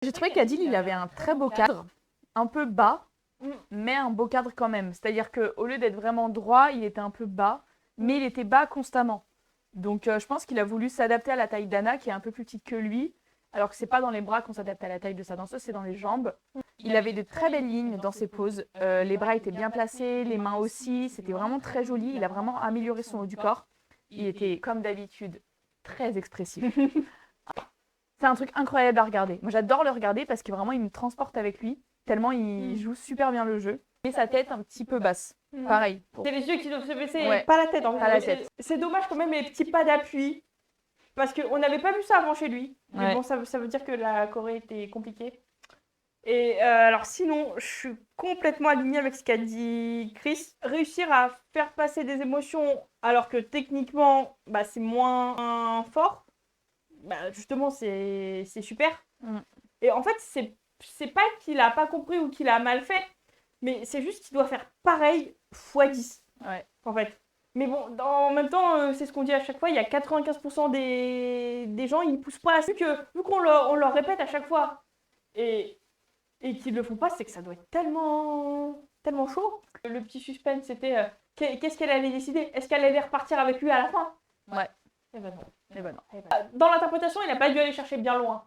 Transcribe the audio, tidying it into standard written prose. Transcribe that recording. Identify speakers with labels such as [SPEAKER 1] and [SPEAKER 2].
[SPEAKER 1] J'ai trouvé qu'Adil, il avait un très beau cadre, un peu bas, mais un beau cadre quand même. C'est-à-dire qu'au lieu d'être vraiment droit, il était un peu bas, mais il était bas constamment. Donc je pense qu'il a voulu s'adapter à la taille d'Anna, qui est un peu plus petite que lui, alors que c'est pas dans les bras qu'on s'adapte à la taille de sa danseuse, c'est dans les jambes. Il avait de très belles lignes dans ses poses. Les bras étaient bien placés, les mains aussi, c'était vraiment très joli. Il a vraiment amélioré son haut du corps. Il était, comme d'habitude, très expressif. C'est un truc incroyable à regarder. Moi, j'adore le regarder parce que vraiment, il me transporte avec lui, tellement il joue super bien le jeu. Et sa tête un petit peu basse. Pareil.
[SPEAKER 2] C'est les yeux qui doivent se baisser,
[SPEAKER 1] Ouais.
[SPEAKER 2] pas la tête.
[SPEAKER 1] Pas la tête.
[SPEAKER 2] C'est dommage quand même les petits pas d'appui. Parce qu'on n'avait pas vu ça avant chez lui. Mais
[SPEAKER 1] Ouais.
[SPEAKER 2] bon, ça veut dire que la Corée était compliquée. Et alors sinon, je suis complètement alignée avec ce qu'a dit Chris. Réussir à faire passer des émotions alors que techniquement, c'est moins fort, justement, c'est super. Et en fait, c'est pas qu'il a pas compris ou qu'il a mal fait, mais c'est juste qu'il doit faire pareil x10.
[SPEAKER 1] Ouais.
[SPEAKER 2] En fait. Mais bon, en même temps, c'est ce qu'on dit à chaque fois, il y a 95% des gens, ils poussent pas assez. Vu qu'on on leur répète à chaque fois et qu'ils le font pas, c'est que ça doit être tellement chaud. Le petit suspense, c'était qu'est-ce qu'elle allait décider? Est-ce qu'elle allait repartir avec lui à la fin?
[SPEAKER 1] Ouais.
[SPEAKER 2] Eh ben non.
[SPEAKER 1] Et ben non.
[SPEAKER 2] Dans l'interprétation, il n'a pas dû aller chercher bien loin.